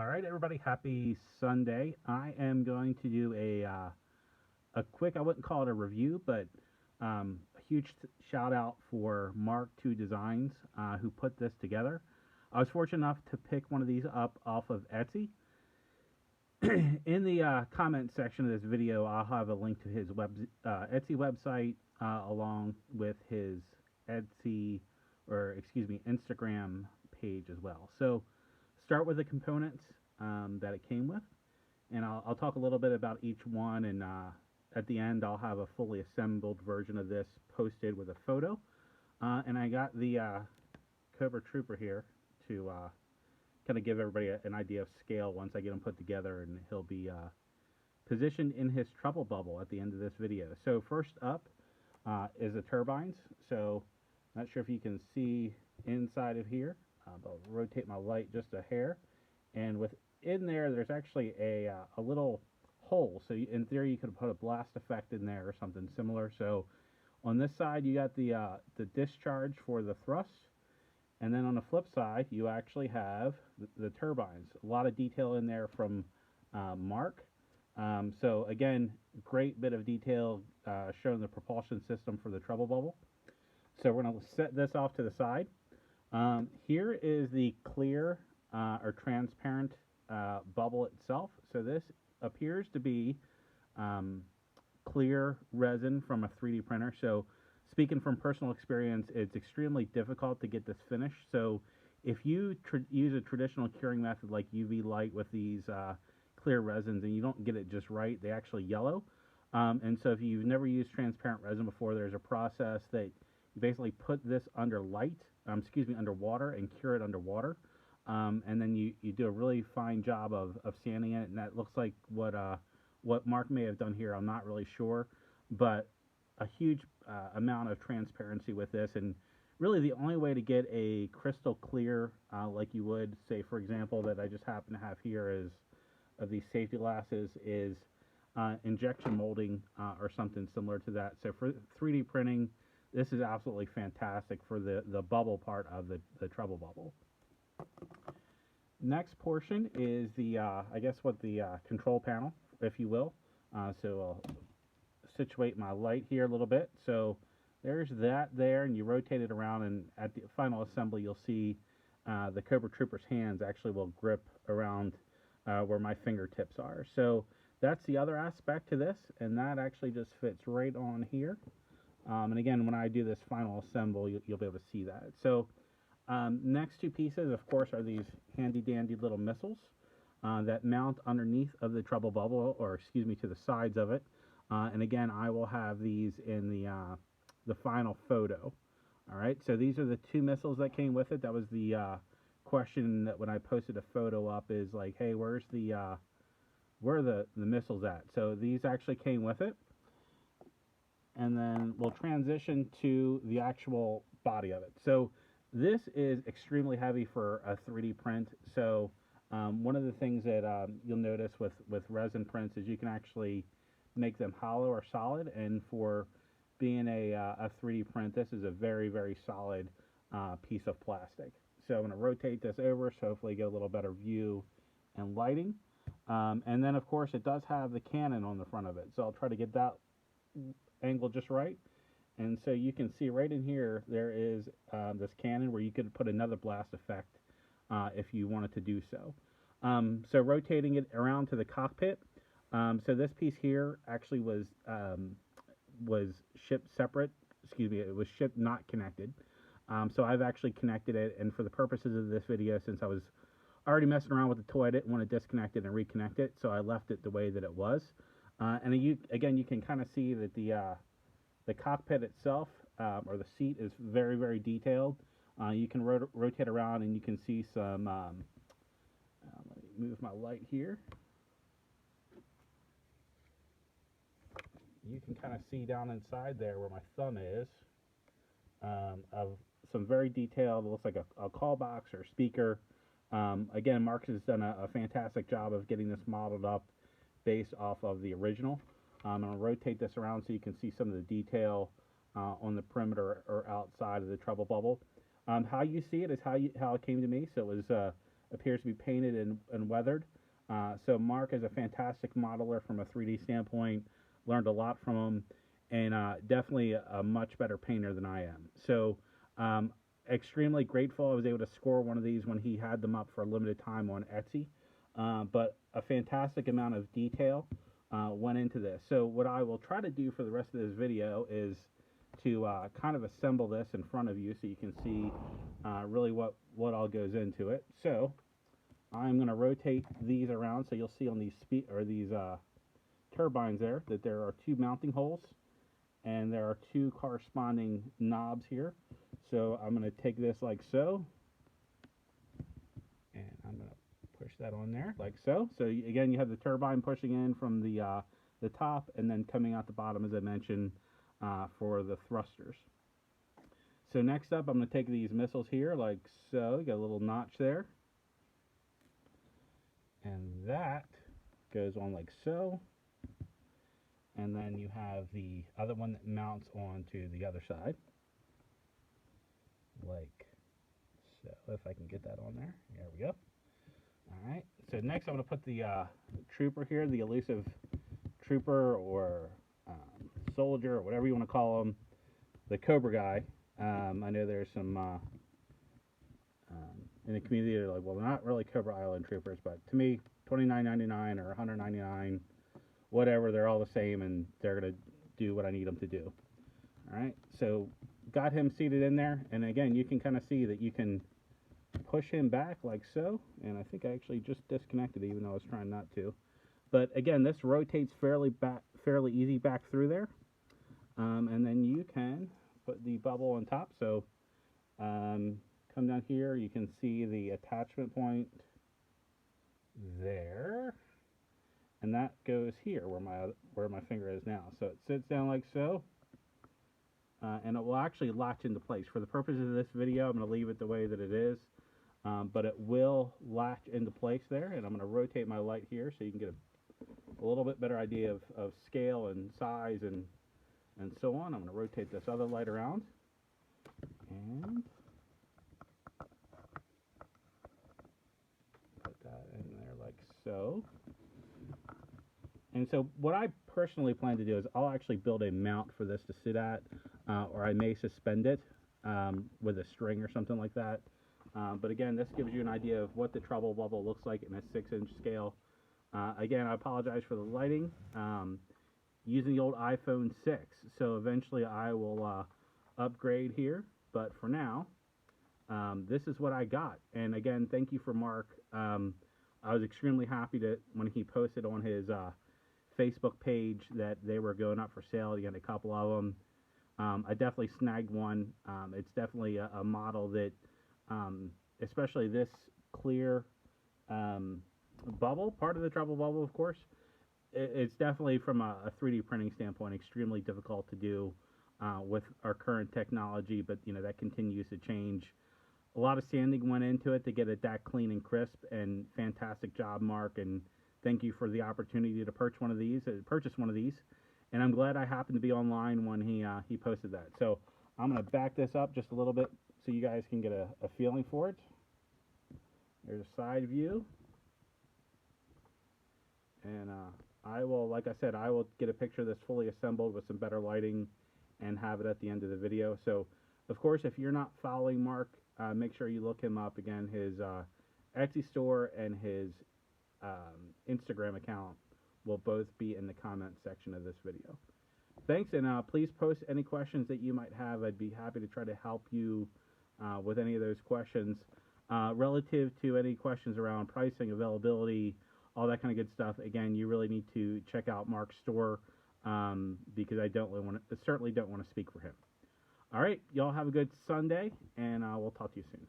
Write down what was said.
All right, everybody, happy Sunday. I am going to do a quick, I wouldn't call it a review, but a huge shout out for Mark2Designs who put this together. I was fortunate enough to pick one of these up off of Etsy. In the comment section of this video, I'll have a link to his Etsy website along with his Instagram page as well. So start with the components that it came with, and I'll talk a little bit about each one, and at the end I'll have a fully assembled version of this posted with a photo. And I got the Cobra Trooper here to kind of give everybody an idea of scale once I get him put together, and he'll be positioned in his trouble bubble at the end of this video. So first up is the turbines. So not sure if you can see inside of here. I'll rotate my light just a hair, and within there's actually a little hole. So in theory, you could put a blast effect in there or something similar. So on this side, you got the discharge for the thrust, and then on the flip side, you actually have the turbines. A lot of detail in there from Mark. So again, great bit of detail showing the propulsion system for the trouble bubble. So we're going to set this off to the side. Here is the clear or transparent bubble itself. So this appears to be clear resin from a 3D printer. So speaking from personal experience, it's extremely difficult to get this finished. So if you use a traditional curing method like UV light with these clear resins and you don't get it just right, they actually yellow. And so if you've never used transparent resin before, there's a process that you basically put this under under water and cure it underwater. And then you do a really fine job of sanding it, and that looks like what Mark may have done here. I'm not really sure, but a huge amount of transparency with this, and really the only way to get a crystal clear, like you would say, for example, that I just happen to have here is of these safety glasses, is injection molding or something similar to that. So for 3D printing, this is absolutely fantastic for the bubble part of the trouble bubble. Next portion is the, I guess what the control panel, if you will. So I'll situate my light here a little bit. So there's that there, and you rotate it around, and at the final assembly, you'll see the Cobra Trooper's hands actually will grip around where my fingertips are. So that's the other aspect to this, and that actually just fits right on here. And again, when I do this final assemble, you'll be able to see that. So next two pieces, of course, are these handy dandy little missiles that mount underneath of the trouble bubble, or excuse me, to the sides of it. And again, I will have these in the final photo. All right, so these are the two missiles that came with it. That was the question that when I posted a photo up is like, hey, where are the missiles at? So these actually came with it. And then we'll transition to the actual body of it. So this is extremely heavy for a 3D print. So one of the things that you'll notice with resin prints is you can actually make them hollow or solid. And for being a 3D print, this is a very, very solid piece of plastic. So I'm going to rotate this over so hopefully get a little better view and lighting. And then, of course, it does have the cannon on the front of it. So I'll try to get that angle just right. And so you can see right in here there is this cannon where you could put another blast effect if you wanted to do so. So rotating it around to the cockpit. So this piece here actually was shipped separate. Excuse me, it was shipped not connected. So I've actually connected it, and for the purposes of this video, since I was already messing around with the toy, I didn't want to disconnect it and reconnect it, so I left it the way that it was. And again, you can kind of see that the cockpit itself, or the seat, is very, very detailed. You can rotate around, and you can see some, let me move my light here. You can kind of see down inside there where my thumb is, of some very detailed, it looks like a call box or speaker. Again, Mark has done a fantastic job of getting this modeled up based off of the original. I'm going to rotate this around so you can see some of the detail on the perimeter or outside of the trouble bubble. How you see it is how it came to me. So it was appears to be painted and weathered. So Mark is a fantastic modeler from a 3D standpoint. Learned a lot from him, and definitely a much better painter than I am. So extremely grateful I was able to score one of these when he had them up for a limited time on Etsy. But a fantastic amount of detail went into this. So what I will try to do for the rest of this video is to kind of assemble this in front of you so you can see really what all goes into it. So I'm going to rotate these around so you'll see on these turbines there that there are two mounting holes and there are two corresponding knobs here. So I'm going to take this like so, and I'm going to push that on there like so. So again, you have the turbine pushing in from the top and then coming out the bottom, as I mentioned, for the thrusters. So next up, I'm going to take these missiles here like so. You got a little notch there, and that goes on like so. And then you have the other one that mounts onto the other side, like so. If I can get that on there. There we go. All right. So next I'm going to put the trooper here, the elusive trooper or soldier or whatever you want to call him, the Cobra guy. I know there's some in the community that are like, well, they're not really Cobra Island troopers, but to me, $29.99 or $100.99, whatever, they're all the same, and they're going to do what I need them to do. All right, so got him seated in there, and again, you can kind of see that you can push him back like so, and I think I actually just disconnected even though I was trying not to. But again, this rotates fairly easy back through there, and then you can put the bubble on top. So come down here, you can see the attachment point there. And that goes here where my finger is now. So it sits down like so, and it will actually latch into place. For the purposes of this video, I'm going to leave it the way that it is, but it will latch into place there. And I'm going to rotate my light here so you can get a little bit better idea of scale and size and so on. I'm going to rotate this other light around, and put that in there like so. And so what I personally plan to do is I'll actually build a mount for this to sit at, or I may suspend it with a string or something like that. But again, this gives you an idea of what the trouble bubble looks like in a 6-inch scale. Again, I apologize for the lighting. Using the old iPhone 6, so eventually I will upgrade here. But for now, this is what I got. And again, thank you for Mark. I was extremely happy when he posted on his Facebook page that they were going up for sale. He had a couple of them. I definitely snagged one. It's definitely a model that, especially this clear bubble, part of the trouble bubble, of course, it's definitely from a 3D printing standpoint extremely difficult to do with our current technology, but you know that continues to change. A lot of sanding went into it to get it that clean and crisp, and fantastic job, Mark, and thank you for the opportunity to purchase one of these. And I'm glad I happened to be online when he posted that. So I'm going to back this up just a little bit so you guys can get a feeling for it. There's a side view, and I will, like I said, I will get a picture of this fully assembled with some better lighting and have it at the end of the video. So, of course, if you're not following Mark, make sure you look him up. Again, his Etsy store and his Instagram account will both be in the comment section of this video. Thanks, and please post any questions that you might have. I'd be happy to try to help you with any of those questions. Relative to any questions around pricing, availability, all that kind of good stuff, again, you really need to check out Mark's store because I certainly don't want to speak for him. All right, y'all have a good Sunday, and we'll talk to you soon.